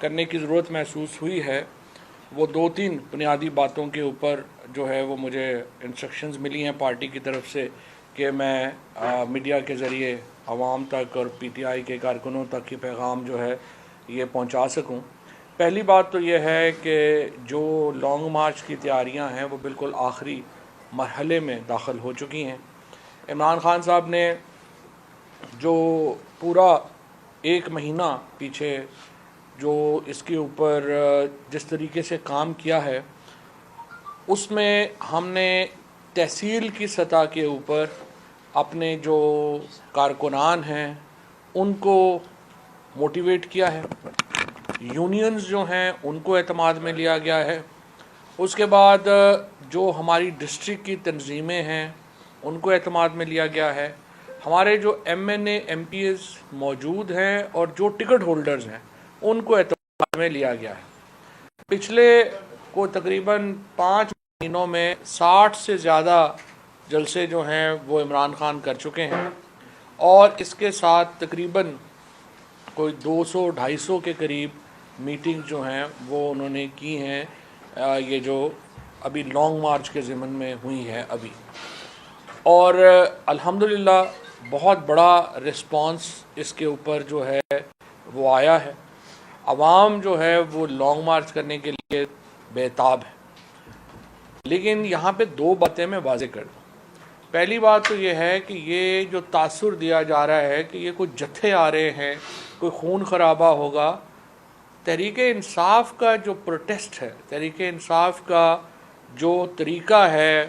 کرنے کی ضرورت محسوس ہوئی ہے وہ 2-3 بنیادی باتوں کے اوپر جو ہے وہ مجھے انسٹرکشنز ملی ہیں پارٹی کی طرف سے کہ میں میڈیا کے ذریعے عوام تک اور پی ٹی آئی کے کارکنوں تک یہ پیغام جو ہے یہ پہنچا سکوں۔ پہلی بات تو یہ ہے کہ جو لانگ مارچ کی تیاریاں ہیں وہ بالکل آخری مرحلے میں داخل ہو چکی ہیں۔ عمران خان صاحب نے جو پورا 1 مہینہ پیچھے جو اس کے اوپر جس طریقے سے کام کیا ہے اس میں ہم نے تحصیل کی سطح کے اوپر اپنے جو کارکنان ہیں ان کو موٹیویٹ کیا ہے، یونینز جو ہیں ان کو اعتماد میں لیا گیا ہے، اس کے بعد جو ہماری ڈسٹرکٹ کی تنظیمیں ہیں ان کو اعتماد میں لیا گیا ہے، ہمارے جو M N A M P As موجود ہیں اور جو ٹکٹ ہولڈرز ہیں ان کو اعتماد میں لیا گیا ہے۔ پچھلے کو تقریباً 5 مہینوں میں 60 سے زیادہ جلسے جو ہیں وہ عمران خان کر چکے ہیں، اور اس کے ساتھ تقریباً کوئی 200-250 کے قریب میٹنگ جو ہیں وہ انہوں نے کی ہیں، یہ جو ابھی لانگ مارچ کے ضمن میں ہوئی ہے ابھی، اور الحمدللہ بہت بڑا رسپانس اس کے اوپر جو ہے وہ آیا ہے۔ عوام جو ہے وہ لانگ مارچ کرنے کے لیے بے تاب ہے، لیکن یہاں پہ 2 باتیں میں واضح کر دوں۔ پہلی بات تو یہ ہے کہ یہ جو تاثر دیا جا رہا ہے کہ یہ کوئی جتھے آ رہے ہیں، کوئی خون خرابہ ہوگا، تحریک انصاف کا جو پروٹیسٹ ہے، تحریک انصاف کا جو طریقہ ہے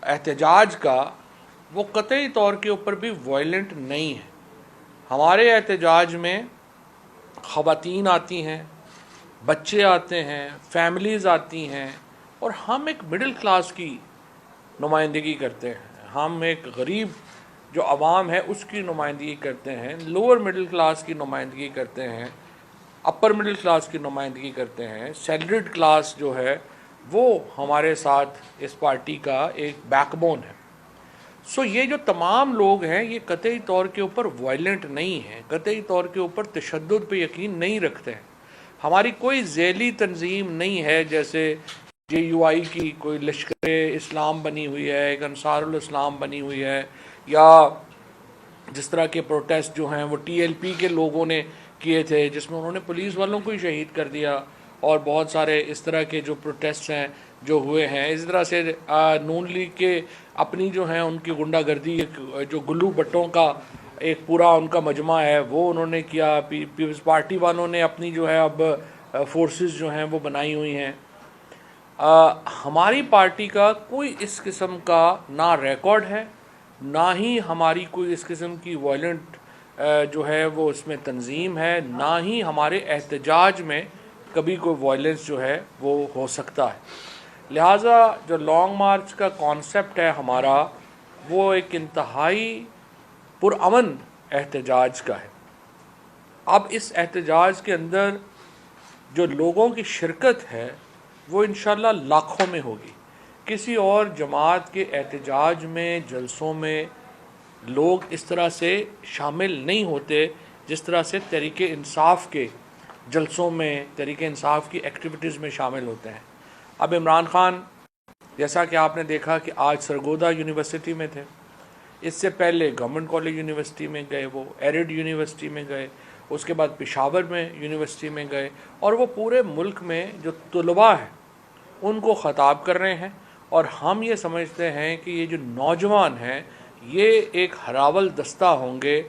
احتجاج کا، وہ قطعی طور کے اوپر بھی وائلنٹ نہیں ہے۔ ہمارے احتجاج میں خواتین آتی ہیں، بچے آتے ہیں، فیملیز آتی ہیں، اور ہم ایک مڈل کلاس کی نمائندگی کرتے ہیں، ہم ایک غریب جو عوام ہے اس کی نمائندگی کرتے ہیں، لوور مڈل کلاس کی نمائندگی کرتے ہیں، اپر مڈل کلاس کی نمائندگی کرتے ہیں، سیلریڈ کلاس جو ہے وہ ہمارے ساتھ اس پارٹی کا ایک بیک بون ہے۔ سو یہ جو تمام لوگ ہیں یہ قطعی طور کے اوپر وائلنٹ نہیں ہیں، قطعی طور کے اوپر تشدد پہ یقین نہیں رکھتے ہیں۔ ہماری کوئی ذیلی تنظیم نہیں ہے جیسے جے یو آئی کی کوئی لشکر اسلام بنی ہوئی ہے، ایک انصار الاسلام بنی ہوئی ہے، یا جس طرح کے پروٹیسٹ جو ہیں وہ ٹی ایل پی کے لوگوں نے کیے تھے جس میں انہوں نے پولیس والوں کو ہی شہید کر دیا، اور بہت سارے اس طرح کے جو پروٹیسٹ ہیں جو ہوئے ہیں۔ اس طرح سے نون لیگ کے اپنی جو ہیں ان کی غنڈہ گردی، جو گلو بٹوں کا ایک پورا ان کا مجمع ہے وہ انہوں نے کیا، پیپلز پارٹی والوں نے اپنی جو ہے اب فورسز جو ہیں وہ بنائی ہوئی ہیں۔ ہماری پارٹی کا کوئی اس قسم کا نہ ریکارڈ ہے، نہ ہی ہماری کوئی اس قسم کی وائلنٹ جو ہے وہ اس میں تنظیم ہے، نہ ہی ہمارے احتجاج میں کبھی کوئی وائلنس جو ہے وہ ہو سکتا ہے۔ لہٰذا جو لانگ مارچ کا کانسیپٹ ہے ہمارا وہ ایک انتہائی پرامن احتجاج کا ہے۔ اب اس احتجاج کے اندر جو لوگوں کی شرکت ہے وہ انشاءاللہ لاکھوں میں ہوگی۔ کسی اور جماعت کے احتجاج میں، جلسوں میں لوگ اس طرح سے شامل نہیں ہوتے جس طرح سے تحریک انصاف کے جلسوں میں، تحریک انصاف کی ایکٹیویٹیز میں شامل ہوتے ہیں۔ اب عمران خان جیسا کہ آپ نے دیکھا کہ آج سرگودا یونیورسٹی میں تھے، اس سے پہلے گورنمنٹ کالج یونیورسٹی میں گئے، وہ ایرڈ یونیورسٹی میں گئے، اس کے بعد پشاور میں یونیورسٹی میں گئے، اور وہ پورے ملک میں جو طلباء ہیں ان کو خطاب کر رہے ہیں۔ اور ہم یہ سمجھتے ہیں کہ یہ جو نوجوان ہیں یہ ایک ہراول دستہ ہوں گے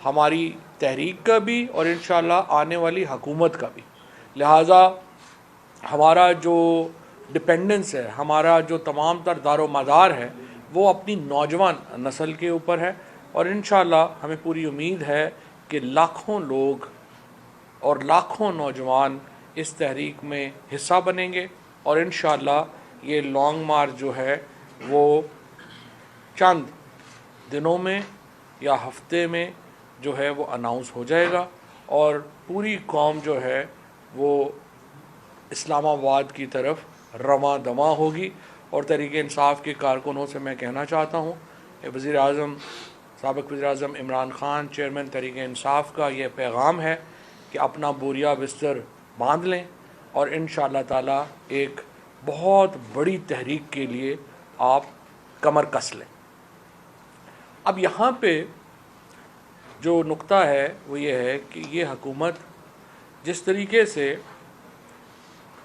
ہماری تحریک کا بھی اور انشاءاللہ آنے والی حکومت کا بھی۔ لہٰذا ہمارا جو ڈپینڈنس ہے، ہمارا جو تمام تر دار و مدار ہے وہ اپنی نوجوان نسل کے اوپر ہے، اور انشاءاللہ ہمیں پوری امید ہے کہ لاکھوں لوگ اور لاکھوں نوجوان اس تحریک میں حصہ بنیں گے، اور انشاءاللہ یہ لانگ مارچ جو ہے وہ چند دنوں میں یا ہفتے میں جو ہے وہ اناؤنس ہو جائے گا، اور پوری قوم جو ہے وہ اسلام آباد کی طرف رواں دواں ہوگی۔ اور تحریک انصاف کے کارکنوں سے میں کہنا چاہتا ہوں کہ وزیر اعظم، سابق وزیر اعظم عمران خان، چیئرمین تحریک انصاف کا یہ پیغام ہے کہ اپنا بوریا بستر باندھ لیں اور انشاءاللہ تعالی ایک بہت بڑی تحریک کے لیے آپ کمر کس لیں۔ اب یہاں پہ جو نقطہ ہے وہ یہ ہے کہ یہ حکومت جس طریقے سے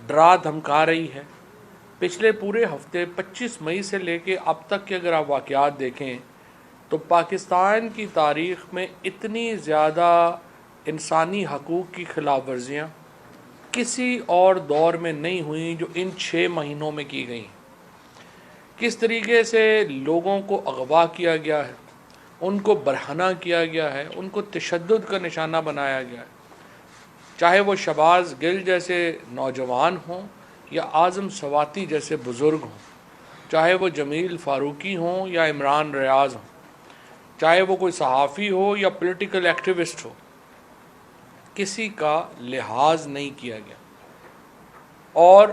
ڈرا دھمکا رہی ہے، پچھلے پورے ہفتے 25 مئی سے لے کے اب تک کے اگر آپ واقعات دیکھیں تو پاکستان کی تاریخ میں اتنی زیادہ انسانی حقوق کی خلاف ورزیاں کسی اور دور میں نہیں ہوئیں جو ان 6 مہینوں میں کی گئیں۔ کس طریقے سے لوگوں کو اغوا کیا گیا ہے، ان کو برہنہ کیا گیا ہے، ان کو تشدد کا نشانہ بنایا گیا ہے، چاہے وہ شہباز گل جیسے نوجوان ہوں یا اعظم سواتی جیسے بزرگ ہوں، چاہے وہ جمیل فاروقی ہوں یا عمران ریاض ہوں، چاہے وہ کوئی صحافی ہو یا پولیٹیکل ایکٹیوسٹ ہو، کسی کا لحاظ نہیں کیا گیا۔ اور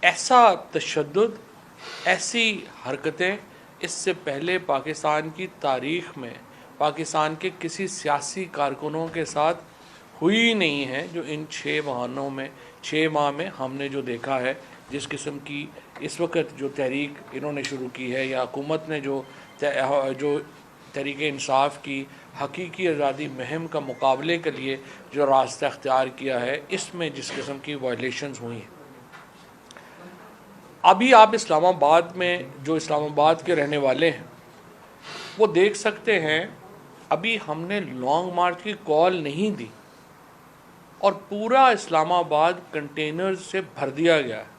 ایسا تشدد، ایسی حرکتیں اس سے پہلے پاکستان کی تاریخ میں پاکستان کے کسی سیاسی کارکنوں کے ساتھ ہوئی نہیں ہے جو ان 6 ماہ میں ہم نے جو دیکھا ہے۔ جس قسم کی اس وقت جو تحریک انہوں نے شروع کی ہے یا حکومت نے جو تحریک انصاف کی حقیقی آزادی مہم کا مقابلے کے لیے جو راستہ اختیار کیا ہے، اس میں جس قسم کی وائلیشنز ہوئی ہیں۔ ابھی آپ اسلام آباد میں جو اسلام آباد کے رہنے والے ہیں وہ دیکھ سکتے ہیں، ابھی ہم نے لانگ مارچ کی کال نہیں دی اور پورا اسلام آباد کنٹینرز سے بھر دیا گیا ہے۔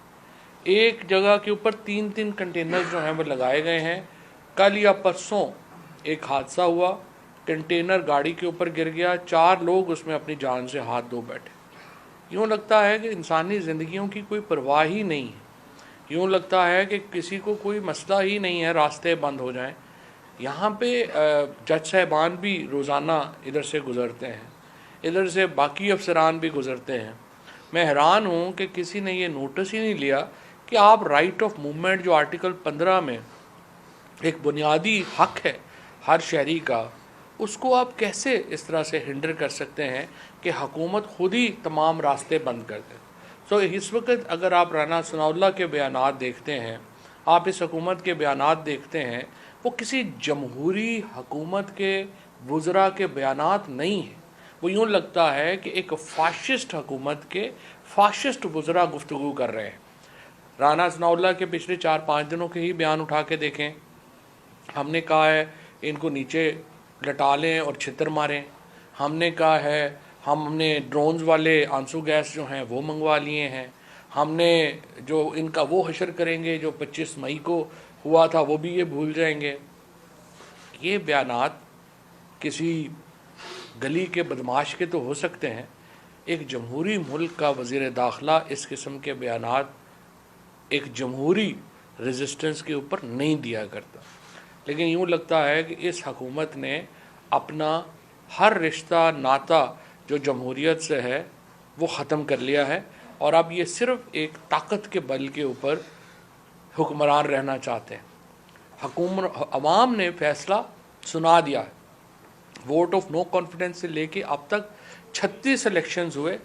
ایک جگہ کے اوپر 3 کنٹینرز جو ہیں وہ لگائے گئے ہیں۔ کل یا پرسوں ایک حادثہ ہوا، کنٹینر گاڑی کے اوپر گر گیا، 4 لوگ اس میں اپنی جان سے ہاتھ دھو بیٹھے۔ یوں لگتا ہے کہ انسانی زندگیوں کی کوئی پرواہ ہی نہیں ہے، یوں لگتا ہے کہ کسی کو کوئی مسئلہ ہی نہیں ہے، راستے بند ہو جائیں۔ یہاں پہ جج صاحبان بھی روزانہ ادھر سے گزرتے ہیں، ادھر سے باقی افسران بھی گزرتے ہیں۔ میں حیران ہوں کہ کسی نے یہ نوٹس ہی نہیں لیا کہ آپ رائٹ آف موومنٹ جو آرٹیکل 15 میں ایک بنیادی حق ہے ہر شہری کا، اس کو آپ کیسے اس طرح سے ہنڈر کر سکتے ہیں کہ حکومت خود ہی تمام راستے بند کر دے۔ تو اس وقت اگر آپ رانا ثناء اللہ کے بیانات دیکھتے ہیں، آپ اس حکومت کے بیانات دیکھتے ہیں، وہ کسی جمہوری حکومت کے وزراء کے بیانات نہیں ہیں۔ وہ یوں لگتا ہے کہ ایک فاشسٹ حکومت کے فاشسٹ وزراء گفتگو کر رہے ہیں۔ رانا ثناء اللہ کے پچھلے 4-5 دنوں کے ہی بیان اٹھا کے دیکھیں۔ ہم نے کہا ہے ان کو نیچے لٹا لیں اور چھتر ماریں، ہم نے کہا ہے ہم نے ڈرونز والے آنسو گیس جو ہیں وہ منگوا لیے ہیں، ہم نے جو ان کا وہ حشر کریں گے جو 25 مئی کو ہوا تھا وہ بھی یہ بھول جائیں گے۔ یہ بیانات کسی گلی کے بدماش کے تو ہو سکتے ہیں، ایک جمہوری ملک کا وزیر داخلہ اس قسم کے بیانات ایک جمہوری ریزسٹنس کے اوپر نہیں دیا کرتا۔ لیکن یوں لگتا ہے کہ اس حکومت نے اپنا ہر رشتہ ناتا جو جمہوریت سے ہے وہ ختم کر لیا ہے، اور اب یہ صرف ایک طاقت کے بل کے اوپر حکمران رہنا چاہتے ہیں۔ عوام نے فیصلہ سنا دیا ہے۔ ووٹ آف نو کانفیڈنس سے لے کے اب تک 36 الیکشنز ہوئے،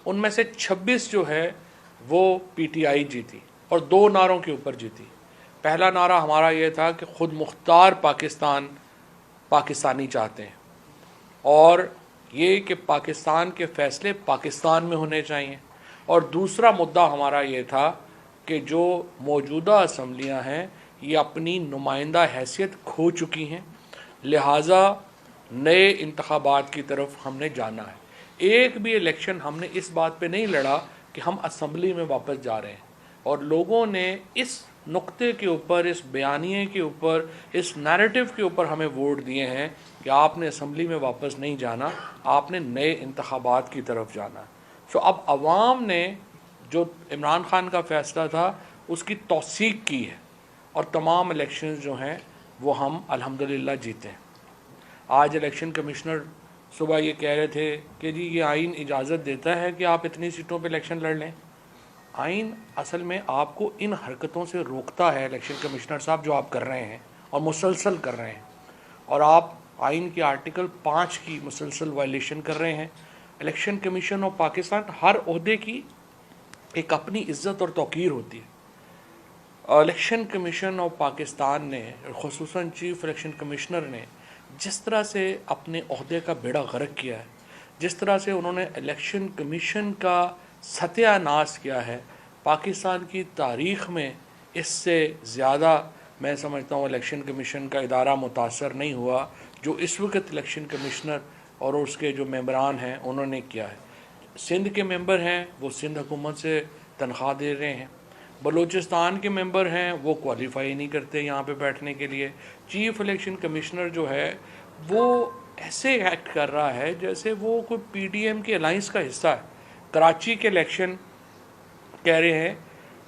ان میں سے 26 جو ہے وہ پی ٹی آئی جیتی اور 2 نعروں کے اوپر جیتی۔ پہلا نعرہ ہمارا یہ تھا کہ خود مختار پاکستانی چاہتے ہیں، اور یہ کہ پاکستان کے فیصلے پاکستان میں ہونے چاہیے، اور دوسرا مدعا ہمارا یہ تھا کہ جو موجودہ اسمبلیاں ہیں یہ اپنی نمائندہ حیثیت کھو چکی ہیں، لہٰذا نئے انتخابات کی طرف ہم نے جانا ہے۔ ایک بھی الیکشن ہم نے اس بات پہ نہیں لڑا کہ ہم اسمبلی میں واپس جا رہے ہیں، اور لوگوں نے اس نقطے کے اوپر، اس بیانیے کے اوپر، اس نیریٹو کے اوپر ہمیں ووٹ دیے ہیں کہ آپ نے اسمبلی میں واپس نہیں جانا، آپ نے نئے انتخابات کی طرف جانا ہے۔ تو اب عوام نے جو عمران خان کا فیصلہ تھا اس کی توثیق کی ہے، اور تمام الیکشنز جو ہیں وہ ہم الحمدللہ جیتے ہیں۔ آج الیکشن کمشنر صبح یہ کہہ رہے تھے کہ جی یہ آئین اجازت دیتا ہے کہ آپ اتنی سیٹوں پہ الیکشن لڑ لیں۔ آئین اصل میں آپ کو ان حرکتوں سے روکتا ہے الیکشن کمشنر صاحب جو آپ کر رہے ہیں اور مسلسل کر رہے ہیں، اور آپ آئین کے آرٹیکل 5 کی مسلسل وائلیشن کر رہے ہیں۔ الیکشن کمیشن آف پاکستان، ہر عہدے کی ایک اپنی عزت اور توقیر ہوتی ہے۔ الیکشن کمیشن آف پاکستان نے، خصوصاً چیف الیکشن کمشنر نے جس طرح سے اپنے عہدے کا بیڑا غرق کیا ہے، جس طرح سے انہوں نے الیکشن کمیشن کا ستیہ ناش کیا ہے، پاکستان کی تاریخ میں اس سے زیادہ میں سمجھتا ہوں الیکشن کمیشن کا ادارہ متاثر نہیں ہوا جو اس وقت الیکشن کمشنر اور اس کے جو ممبران ہیں انہوں نے کیا ہے۔ سندھ کے ممبر ہیں وہ سندھ حکومت سے تنخواہ دے رہے ہیں، بلوچستان کے ممبر ہیں وہ کوالیفائی نہیں کرتے یہاں پہ بیٹھنے کے لیے۔ چیف الیکشن کمشنر جو ہے وہ ایسے ایکٹ کر رہا ہے جیسے وہ کوئی پی ڈی ایم کے الائنس کا حصہ ہے۔ کراچی کے الیکشن کہہ رہے ہیں،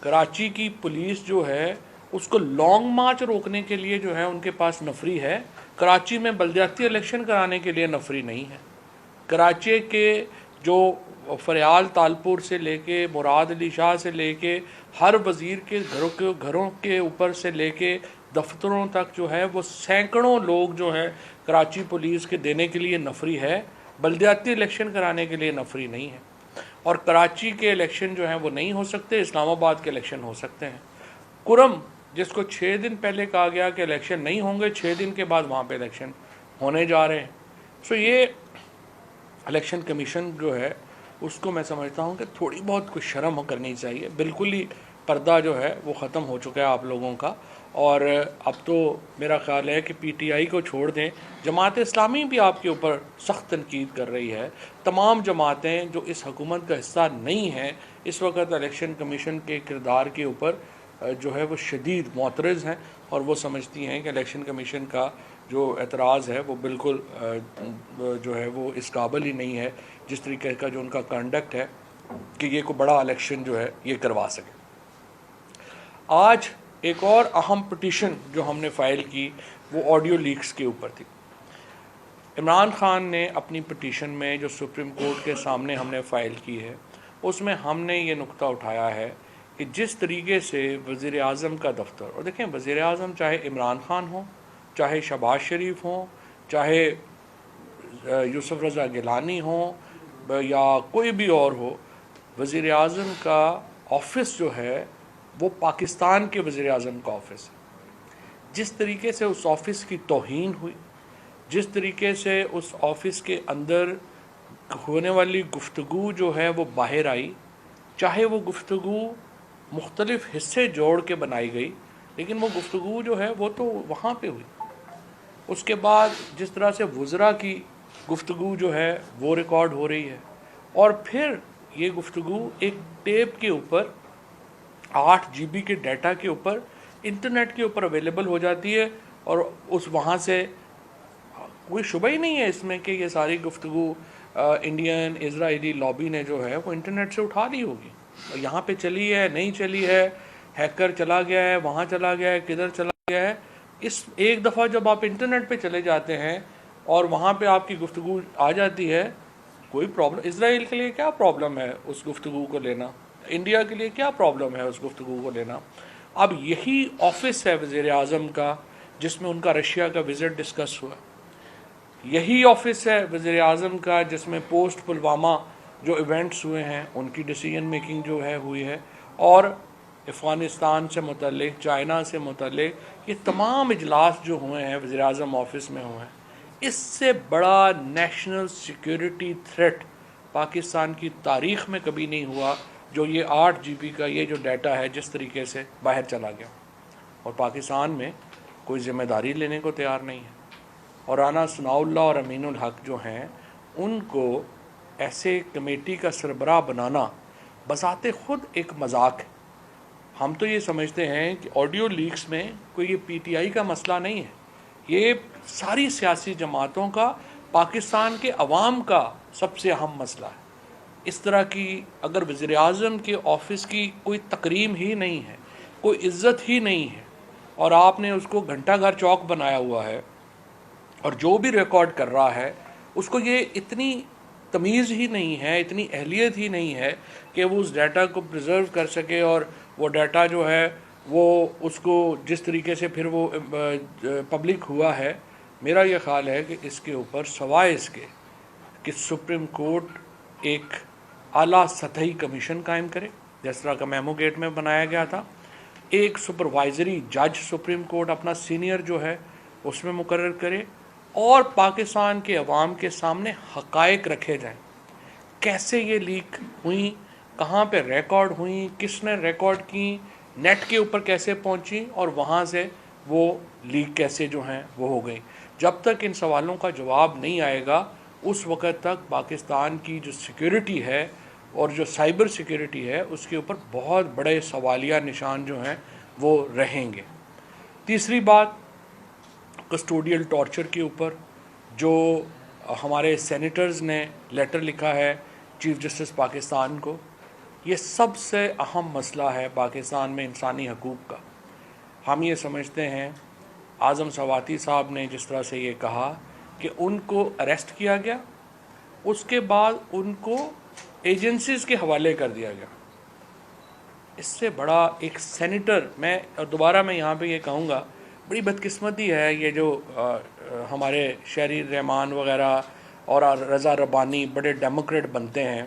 کراچی کی پولیس جو ہے اس کو لانگ مارچ روکنے کے لیے جو ہے ان کے پاس نفری ہے، کراچی میں بلدیاتی الیکشن کرانے کے لیے نفری نہیں ہے۔ کراچی کے جو فریال تالپور سے لے کے مراد علی شاہ سے لے کے ہر وزیر کے گھروں کے اوپر سے لے کے دفتروں تک جو ہے وہ سینکڑوں لوگ جو ہے کراچی پولیس کے دینے کے لیے نفری ہے، بلدیاتی الیکشن کرانے کے لیے نفری نہیں ہے۔ اور کراچی کے الیکشن جو ہیں وہ نہیں ہو سکتے، اسلام آباد کے الیکشن ہو سکتے ہیں۔ کرم جس کو 6 دن پہلے کہا گیا کہ الیکشن نہیں ہوں گے، 6 دن کے بعد وہاں پہ الیکشن ہونے جا رہے ہیں۔ سو یہ الیکشن کمیشن جو ہے اس کو میں سمجھتا ہوں کہ تھوڑی بہت کچھ شرم کرنی چاہیے۔ بالکل ہی پردہ جو ہے وہ ختم ہو چکا ہے آپ لوگوں کا، اور اب تو میرا خیال ہے کہ پی ٹی آئی کو چھوڑ دیں، جماعت اسلامی بھی آپ کے اوپر سخت تنقید کر رہی ہے۔ تمام جماعتیں جو اس حکومت کا حصہ نہیں ہیں اس وقت الیکشن کمیشن کے کردار کے اوپر جو ہے وہ شدید معترض ہیں، اور وہ سمجھتی ہیں کہ الیکشن کمیشن کا جو اعتراض ہے وہ بالکل جو ہے وہ اس قابل ہی نہیں ہے جس طریقے کا جو ان کا کنڈکٹ ہے کہ یہ کوئی بڑا الیکشن جو ہے یہ کروا سکے۔ آج ایک اور اہم پٹیشن جو ہم نے فائل کی وہ آڈیو لیکس کے اوپر تھی۔ عمران خان نے اپنی پٹیشن میں جو سپریم کورٹ کے سامنے ہم نے فائل کی ہے اس میں ہم نے یہ نقطہ اٹھایا ہے کہ جس طریقے سے وزیر اعظم کا دفتر، اور دیکھیں وزیر اعظم چاہے عمران خان ہوں، چاہے شہباز شریف ہوں، چاہے یوسف رضا گیلانی ہوں یا کوئی بھی اور ہو، وزیر اعظم کا آفس جو ہے وہ پاکستان کے وزیر اعظم کا آفس ہے۔ جس طریقے سے اس آفس کی توہین ہوئی، جس طریقے سے اس آفس کے اندر ہونے والی گفتگو جو ہے وہ باہر آئی، چاہے وہ گفتگو مختلف حصے جوڑ کے بنائی گئی لیکن وہ گفتگو جو ہے وہ تو وہاں پہ ہوئی۔ اس کے بعد جس طرح سے وزراء کی گفتگو جو ہے وہ ریکارڈ ہو رہی ہے، اور پھر یہ گفتگو ایک ٹیپ کے اوپر 8 جی بی کے ڈیٹا کے اوپر انٹرنیٹ کے اوپر اویلیبل ہو جاتی ہے، اور اس وہاں سے کوئی شبہ ہی نہیں ہے اس میں کہ یہ ساری گفتگو انڈین اسرائیلی لابی نے جو ہے وہ انٹرنیٹ سے اٹھا لی ہوگی، یہاں پہ چلی ہے نہیں چلی ہے، ہیکر چلا گیا ہے، وہاں چلا گیا ہے، کدھر چلا گیا ہے۔ اس ایک دفعہ جب آپ انٹرنیٹ پہ چلے جاتے ہیں اور وہاں پہ آپ کی گفتگو آ جاتی ہے، کوئی پرابلم اسرائیل کے لیے کیا پرابلم ہے اس گفتگو کو لینا، انڈیا کے لیے کیا پرابلم ہے اس گفتگو کو لینا۔ اب یہی آفس ہے وزیر اعظم کا جس میں ان کا رشیا کا وزٹ ڈسکس ہوا، یہی آفس ہے وزیر اعظم کا جس میں پوسٹ پلوامہ جو ایونٹس ہوئے ہیں ان کی ڈیسیجن میکنگ جو ہے ہوئی ہے، اور افغانستان سے متعلق، چائنا سے متعلق یہ تمام اجلاس جو ہوئے ہیں وزیر اعظم آفس میں ہوئے ہیں۔ اس سے بڑا نیشنل سیکیورٹی تھریٹ پاکستان کی تاریخ میں کبھی نہیں ہوا جو یہ 8 جی بی کا یہ جو ڈیٹا ہے جس طریقے سے باہر چلا گیا، اور پاکستان میں کوئی ذمہ داری لینے کو تیار نہیں ہے۔ اور رانا ثناء اللہ اور امین الحق جو ہیں ان کو ایسے کمیٹی کا سربراہ بنانا بذات خود ایک مذاق ہے۔ ہم تو یہ سمجھتے ہیں کہ آڈیو لیکس میں کوئی یہ پی ٹی آئی کا مسئلہ نہیں ہے، یہ ساری سیاسی جماعتوں کا، پاکستان کے عوام کا سب سے اہم مسئلہ ہے۔ اس طرح کی اگر وزیر اعظم کے آفس کی کوئی تکریم ہی نہیں ہے، کوئی عزت ہی نہیں ہے، اور آپ نے اس کو گھنٹہ گھر چوک بنایا ہوا ہے، اور جو بھی ریکارڈ کر رہا ہے اس کو یہ اتنی تمیز ہی نہیں ہے، اتنی اہلیت ہی نہیں ہے کہ وہ اس ڈیٹا کو پریزرو کر سکے، اور وہ ڈیٹا جو ہے وہ اس کو جس طریقے سے پھر وہ پبلک ہوا ہے میرا یہ خیال ہے کہ اس کے اوپر سوائے اس کے کہ سپریم کورٹ ایک اعلیٰ سطحی کمیشن قائم کرے جس طرح کا میمو گیٹ میں بنایا گیا تھا، ایک سپروائزری جج سپریم کورٹ اپنا سینئر جو ہے اس میں مقرر کرے، اور پاکستان کے عوام کے سامنے حقائق رکھے جائیں، کیسے یہ لیک ہوئیں، کہاں پہ ریکارڈ ہوئیں، کس نے ریکارڈ کی، نیٹ کے اوپر کیسے پہنچیں، اور وہاں سے وہ لیک کیسے جو ہیں وہ ہو گئی۔ جب تک ان سوالوں کا جواب نہیں آئے گا اس وقت تک پاکستان کی جو سیکیورٹی ہے اور جو سائبر سیکیورٹی ہے اس کے اوپر بہت بڑے سوالیہ نشان جو ہیں وہ رہیں گے۔ تیسری بات، کسٹوڈیل ٹارچر کے اوپر جو ہمارے سینیٹرز نے لیٹر لکھا ہے چیف جسٹس پاکستان کو، یہ سب سے اہم مسئلہ ہے پاکستان میں انسانی حقوق کا۔ ہم یہ سمجھتے ہیں اعظم سواتی صاحب نے جس طرح سے یہ کہا کہ ان کو اریسٹ کیا گیا، اس کے بعد ان کو ایجنسیز کے حوالے کر دیا گیا۔ اس سے بڑا ایک سینیٹر، میں دوبارہ یہاں پہ یہ کہوں گا، بڑی بدقسمتی ہے یہ جو ہمارے شہری رحمان وغیرہ اور رضا ربانی بڑے ڈیموکریٹ بنتے ہیں،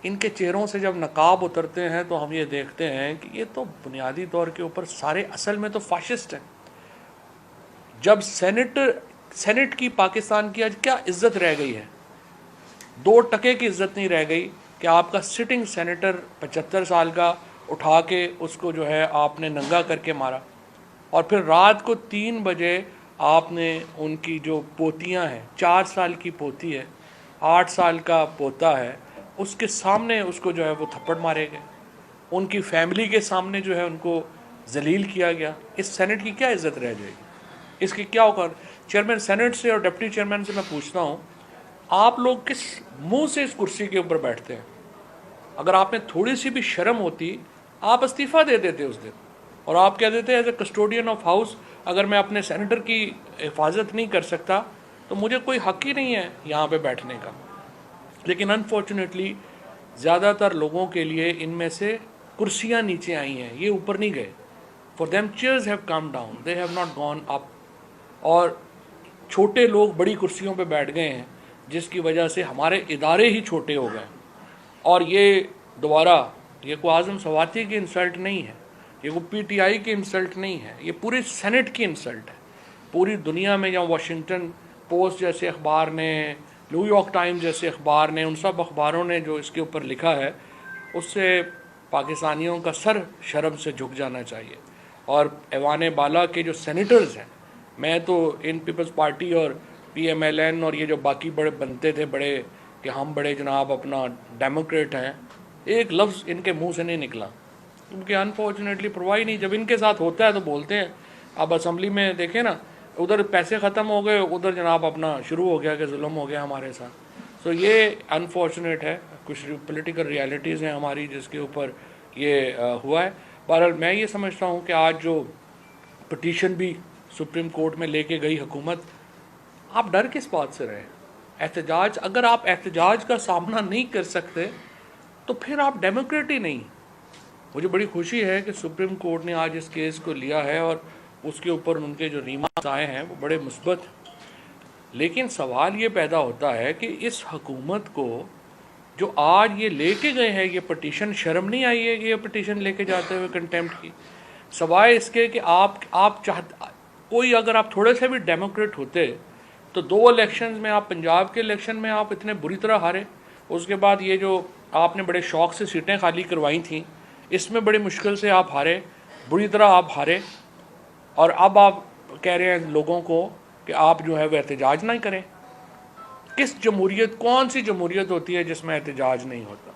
ان کے چہروں سے جب نقاب اترتے ہیں تو ہم یہ دیکھتے ہیں کہ یہ تو بنیادی طور کے اوپر سارے اصل میں تو فاشسٹ ہیں۔ جب سینٹ کی پاکستان کی آج کیا عزت رہ گئی ہے؟ 2 ٹکے کی عزت نہیں رہ گئی کہ آپ کا سٹنگ سینیٹر 75 سال کا اٹھا کے اس کو جو ہے آپ نے ننگا کر کے مارا، اور پھر رات کو 3 بجے آپ نے ان کی جو پوتیاں ہیں، 4 سال کی پوتی ہے، 8 سال کا پوتا ہے، اس کے سامنے اس کو جو ہے وہ تھپڑ مارے گئے، ان کی فیملی کے سامنے جو ہے ان کو ذلیل کیا گیا۔ اس سینٹ کی کیا عزت رہ جائے گی؟ اس کی کیا اوقات؟ چیئرمین سینٹ سے اور ڈپٹی چیئرمین سے میں پوچھتا ہوں، آپ لوگ کس منہ سے اس کرسی کے اوپر بیٹھتے ہیں؟ اگر آپ میں تھوڑی سی بھی شرم ہوتی آپ استعفیٰ دے دیتے اس دن، اور آپ کہہ دیتے as a custodian of house اگر میں اپنے سینیٹر کی حفاظت نہیں کر سکتا تو مجھے کوئی حق ہی نہیں ہے یہاں پہ بیٹھنے کا۔ لیکن انفارچونیٹلی زیادہ تر لوگوں کے لیے ان میں سے کرسیاں نیچے آئی ہیں، یہ اوپر نہیں گئے۔ For them chairs have come down, they have not gone up, اور چھوٹے لوگ بڑی کرسیوں پہ بیٹھ گئے ہیں جس کی وجہ سے ہمارے ادارے ہی چھوٹے ہو گئے۔ اور یہ دوبارہ یہ کوئی اعظم سواتی کی انسلٹ نہیں ہے، یہ کوئی پی ٹی آئی کی انسلٹ نہیں ہے، یہ پورے سینٹ کی انسلٹ ہے۔ پوری دنیا میں یا واشنگٹن پوسٹ جیسے اخبار نے، نیو یارک ٹائمز جیسے اخبار نے، ان سب اخباروں نے جو اس کے اوپر لکھا ہے اس سے پاکستانیوں کا سر شرم سے جھک جانا چاہیے۔ اور ایوان بالا کے جو سینیٹرز ہیں، میں تو ان پیپلز پارٹی اور پی ایم ایل این اور یہ جو باقی بڑے بنتے تھے بڑے کہ ہم بڑے جناب اپنا ڈیموکریٹ ہیں، ایک لفظ ان کے منہ سے نہیں نکلا، کیونکہ انفارچونیٹلی پرواہ نہیں، جب ان کے ساتھ ہوتا ہے تو بولتے ہیں۔ اب اسمبلی میں دیکھیں نا، ادھر پیسے ختم ہو گئے، ادھر جناب اپنا شروع ہو گیا کہ ظلم ہو گیا ہمارے ساتھ۔ سو یہ انفارچونیٹ ہے، کچھ پولیٹیکل ریالٹیز ہیں ہماری جس کے اوپر یہ ہوا ہے۔ بہرحال میں یہ سمجھتا ہوں کہ آج جو پٹیشن بھی سپریم کورٹ میں لے کے گئی حکومت، آپ ڈر کس بات سے رہے؟ احتجاج، اگر آپ احتجاج کا سامنا نہیں کر سکتے تو پھر آپ ڈیموکریٹ ہی نہیں۔ مجھے بڑی خوشی ہے کہ سپریم کورٹ نے آج اس کیس کو لیا ہے اور اس کے اوپر ان کے جو ریمارکس آئے ہیں وہ بڑے مثبت ہیں۔ لیکن سوال یہ پیدا ہوتا ہے کہ اس حکومت کو جو آج یہ لے کے گئے ہیں یہ پٹیشن، شرم نہیں آئی ہے کہ یہ پٹیشن لے کے جاتے ہوئے کنٹیمپٹ کی؟ سوائے اس کے کہ آپ چاہتے، کوئی اگر آپ تھوڑے سے بھی ڈیموکریٹ ہوتے تو 2 الیکشنز میں، آپ پنجاب کے الیکشن میں آپ اتنے بری طرح ہارے، اس کے بعد یہ جو آپ نے بڑے شوق سے سیٹیں خالی کروائی تھیں اس میں بڑی مشکل سے آپ ہارے، بری طرح آپ ہارے، اور اب آپ کہہ رہے ہیں لوگوں کو کہ آپ جو ہے وہ احتجاج نہ کریں۔ کس جمہوریت، کون سی جمہوریت ہوتی ہے جس میں احتجاج نہیں ہوتا؟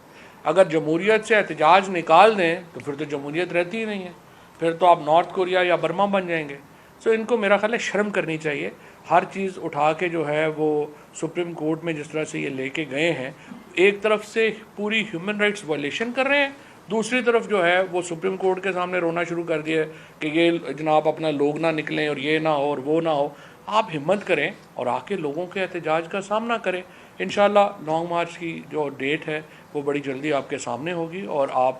اگر جمہوریت سے احتجاج نکال دیں تو پھر تو جمہوریت رہتی ہی نہیں ہے، پھر تو آپ نارتھ کوریا یا برما بن جائیں گے۔ سو ان کو میرا خیال ہے شرم کرنی چاہیے، ہر چیز اٹھا کے جو ہے وہ سپریم کورٹ میں جس طرح سے یہ لے کے گئے ہیں، ایک طرف سے پوری ہیومن رائٹس وائلیشن کر رہے ہیں، دوسری طرف جو ہے وہ سپریم کورٹ کے سامنے رونا شروع کر دیا کہ یہ جناب اپنا لوگ نہ نکلیں اور یہ نہ ہو اور وہ نہ ہو۔ آپ ہمت کریں اور آ کے لوگوں کے احتجاج کا سامنا کریں۔ انشاءاللہ لانگ مارچ کی جو ڈیٹ ہے وہ بڑی جلدی آپ کے سامنے ہوگی اور آپ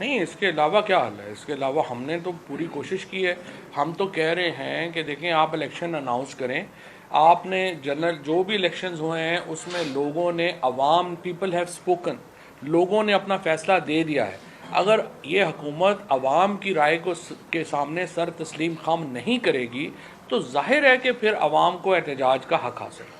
نہیں، اس کے علاوہ کیا حل ہے؟ اس کے علاوہ ہم نے تو پوری کوشش کی ہے. ہم تو کہہ رہے ہیں کہ دیکھیں آپ الیکشن اناؤنس کریں. آپ نے جنرل جو بھی الیکشنز ہوئے ہیں اس میں لوگوں نے عوام پیپل ہیو اسپوکن، لوگوں نے اپنا فیصلہ دے دیا ہے. اگر یہ حکومت عوام کی رائے کو کے سامنے سر تسلیم خم نہیں کرے گی تو ظاہر ہے کہ پھر عوام کو احتجاج کا حق حاصل ہے.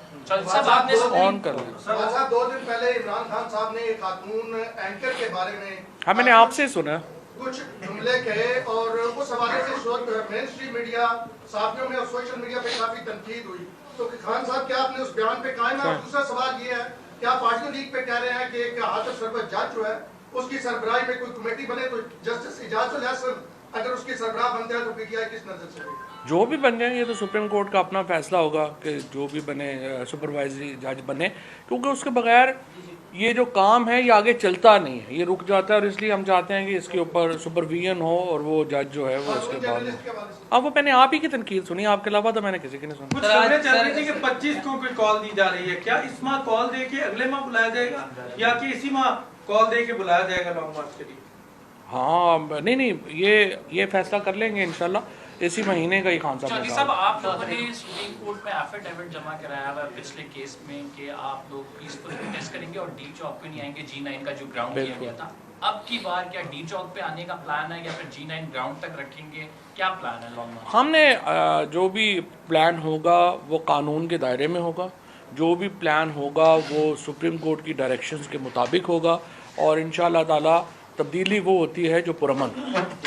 آن کر لیں. صاحب 2 دن پہلے عمران خان صاحب نے ایک خاتون اینکر کے بارے میں ہاں میں نے آپ سے سنا کچھ جملے کہے اور اس حوالے سے مین اسٹریم میڈیا صحافیوں میں اور سوشل میڈیا پہ کافی تنقید ہوئی. تو خان صاحب کیا آپ نے اس بیان پہ قائم ہے؟ اور دوسرا سوال یہ ہے کہ آپ پارٹی لیگ پہ کہہ رہے ہیں کہ ایک عاطف سربت جج جو ہے اس کی سربراہی میں کوئی کمیٹی بنے تو جسٹس اعجاز الحسن اگر اس کی سربراہ بنتا ہے تو پی ٹی آئی کس نظر سے ہوگی؟ جو بھی بن جائیں یہ تو سپریم کورٹ کا اپنا فیصلہ ہوگا کہ جو بھی بنے سپروائزری جج بنے، کیونکہ اس کے بغیر یہ جو کام ہے یہ آگے چلتا نہیں ہے، یہ رک جاتا ہے. اور اس لیے ہم چاہتے ہیں کہ اس کے اوپر سپرویژن ہو اور وہ جج جو ہے وہ اس کے بعد اب وہ میں نے آپ ہی کی تنقید سنی، آپ کے علاوہ تو میں نے کسی کی نہیں سنی. کچھ خبریں چل رہی تھی کہ 25 کو کوئی کال دی جا رہی ہے، کیا اس ماہ کال دے کے اگلے ماہ بلایا جائے گا یا کہ اسی ماہ کال دے کے بلایا جائے گا لانگ مارچ کے لیے؟ ہاں نہیں یہ فیصلہ کر لیں گے انشاءاللہ اسی مہینے کا ہی. خان چودھری صاحب صاحب آپ لوگوں نے سپریم کورٹ میں ایفیڈیوٹ جمع کرایا ہوا ہے پچھلے کیس میں کہ آپ لوگ پیسفل پروٹیسٹ کریں گے اور ڈی چوک پہ نہیں آئیں گے، G9 کا جو گراؤنڈ کیا گیا تھا. اب کی بار کیا ڈی چوک پہ آنے کا پلان ہے یا پھر G9 گراؤنڈ تک رکھیں گے؟ کیا پلان ہے لانگ مارچ؟ ہم نے جو بھی پلان ہوگا وہ قانون کے دائرے میں ہوگا، جو بھی پلان ہوگا وہ سپریم کورٹ کی ڈائریکشنز کے مطابق ہوگا اور انشاءاللہ تعالی تبدیلی وہ ہوتی ہے جو پرامن.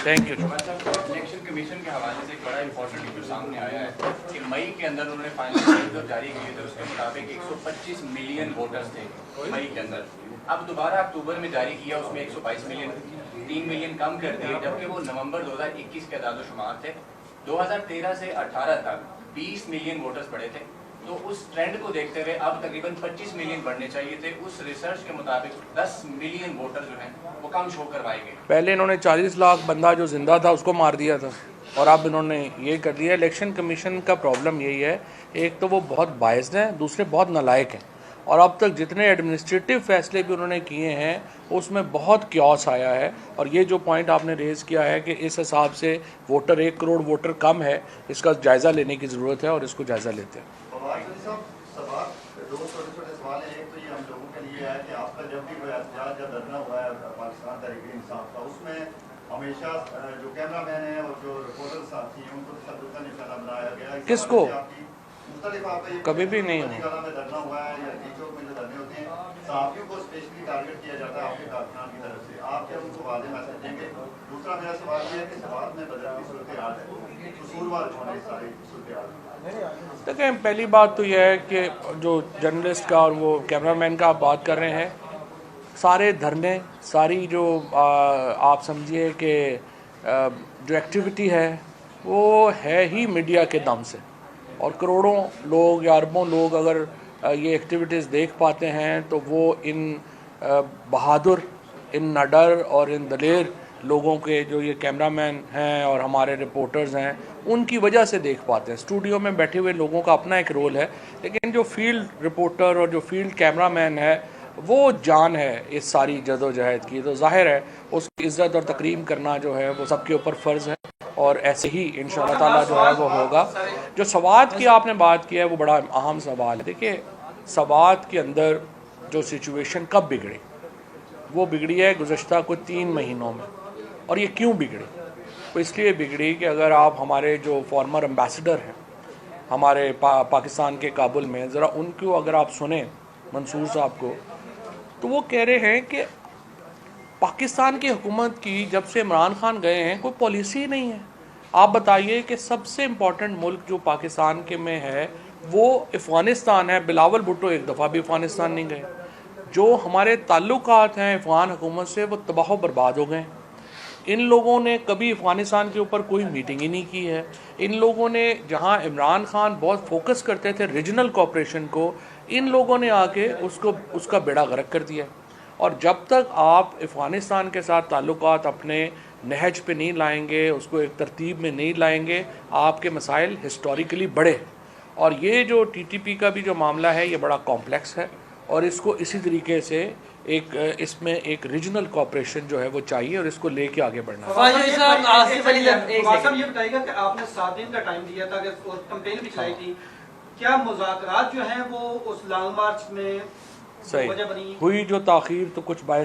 Thank you. الیکشن کمیشن کے حوالے سے ایک بڑا امپورٹنٹ ایشو سامنے آیا ہے کہ مئی کے اندر انہوں نے فائنل جاری کیے تھے، اس کے مطابق 125 ملین ووٹرز تھے مئی کے اندر. اب دوبارہ اکتوبر میں جاری کیا، اس میں 122 ملین 3 ملین کم کر دیے، جبکہ وہ نومبر 2021 کے اعداد و شمار تھے. 2013 سے 18 تک 20 ملین ووٹرز پڑے تھے. تو اس ٹرینڈ کو دیکھتے ہوئے اب تقریباً 25 ملین بڑھنے چاہیے تھے. اس ریسرچ کے مطابق 10 ملین ووٹر جو ہیں وہ کم شو کروائے گئے. پہلے انہوں نے 40 لاکھ بندہ جو زندہ تھا اس کو مار دیا تھا اور اب انہوں نے یہ کر دیا. الیکشن کمیشن کا پرابلم یہی ہے، ایک تو وہ بہت بائزڈ ہیں، دوسرے بہت نالائق ہیں. اور اب تک جتنے ایڈمنسٹریٹو فیصلے بھی انہوں نے کیے ہیں اس میں بہت کیوس آیا ہے. اور یہ جو پوائنٹ آپ نے ریز کیا ہے کہ اس حساب سے ووٹر 1 کروڑ ووٹر کم ہے، اس کا جائزہ لینے کی ضرورت ہے اور اس کو جائزہ لیتے ہیں. دو چھوٹے سوال ہیں. ایک تو یہ ہم لوگوں کے لیے ہے کہ آپ کا جب بھی کوئی احتجاج یا دھرنا ہوا ہے پاکستان تحریک انصاف کا، اس میں ہمیشہ جو کیمرہ مین ہیں اور جو رپورٹر ساتھی ہیں ان کو تشدد کا نشانہ بنایا گیا ہے. کس کو؟ مختلف آپ کا کبھی بھی نہیں ہوا میں دھرنا ہوا ہے یا ٹی چوک میں جو دھرنے ہوتے ہیں، صحافیوں کو اسپیشلی ٹارگیٹ کیا جاتا ہے آپ کے کارکنان کی طرف سے. آپ کیا ان کو واضح میسج دیں گے؟ دوسرا میرا سوال یہ ہے کہ سوال میں بدل کی صورتحال ہے، قصوروار جو ہے ساری صورتحال. دیکھیں پہلی بات تو یہ ہے کہ جو جرنلسٹ کا اور وہ کیمرہ مین کا آپ بات کر رہے ہیں، سارے دھرنے، ساری جو آپ سمجھیے کہ جو ایکٹیویٹی ہے وہ ہے ہی میڈیا کے دم سے. اور کروڑوں لوگ یا اربوں لوگ اگر یہ ایکٹیویٹیز دیکھ پاتے ہیں تو وہ ان بہادر، ان نڈر اور ان دلیر لوگوں کے جو یہ کیمرہ مین ہیں اور ہمارے رپورٹرز ہیں ان کی وجہ سے دیکھ پاتے ہیں. اسٹوڈیو میں بیٹھے ہوئے لوگوں کا اپنا ایک رول ہے، لیکن جو فیلڈ رپورٹر اور جو فیلڈ کیمرہ مین ہے وہ جان ہے اس ساری جدوجہد کی. تو ظاہر ہے اس کی عزت اور تکریم کرنا جو ہے وہ سب کے اوپر فرض ہے اور ایسے ہی انشاءاللہ تعالیٰ جو ہے وہ ہوگا. جو سوات کی آپ نے بات کی ہے وہ بڑا اہم سوال ہے. دیکھیے سوات کے اندر جو سچویشن کب بگڑی، وہ بگڑی ہے گزشتہ کوئی 3 مہینوں میں. اور یہ کیوں بگڑی؟ وہ اس لیے بگڑی کہ اگر آپ ہمارے جو فارمر امبیسڈر ہیں ہمارے پاکستان کے کابل میں، ذرا ان کو اگر آپ سنیں منصور صاحب کو، تو وہ کہہ رہے ہیں کہ پاکستان کی حکومت کی جب سے عمران خان گئے ہیں کوئی پالیسی نہیں ہے. آپ بتائیے کہ سب سے امپورٹنٹ ملک جو پاکستان کے میں ہے وہ افغانستان ہے. بلاول بھٹو ایک دفعہ بھی افغانستان نہیں گئے. جو ہمارے تعلقات ہیں افغان حکومت سے وہ تباہ و برباد ہو گئے. ان لوگوں نے کبھی افغانستان کے اوپر کوئی میٹنگ ہی نہیں کی ہے. ان لوگوں نے جہاں عمران خان بہت فوکس کرتے تھے ریجنل کوآپریشن کو، ان لوگوں نے آ کے اس کا بیڑا غرق کر دیا. اور جب تک آپ افغانستان کے ساتھ تعلقات اپنے نہج پہ نہیں لائیں گے، اس کو ایک ترتیب میں نہیں لائیں گے، آپ کے مسائل ہسٹوریکلی بڑے. اور یہ جو ٹی ٹی پی کا بھی جو معاملہ ہے یہ بڑا کمپلیکس ہے اور اس کو اسی طریقے سے ایک اس میں ایک ریجنل کوآپریشن جو ہے وہ چاہیے اور اس کو لے کے آگے بڑھنا ہے۔ فواز صاحب آصف علی صاحب یہ بتائیے گا کہ آپ نے 7 دن کا ٹائم دیا تھا اور کمپین بھی چلائی تھی، کیا مذاکرات جو ہیں وہ اس لانگ مارچ میں وجہ بنی؟ ہوئی جو تاخیر تو کچھ باعث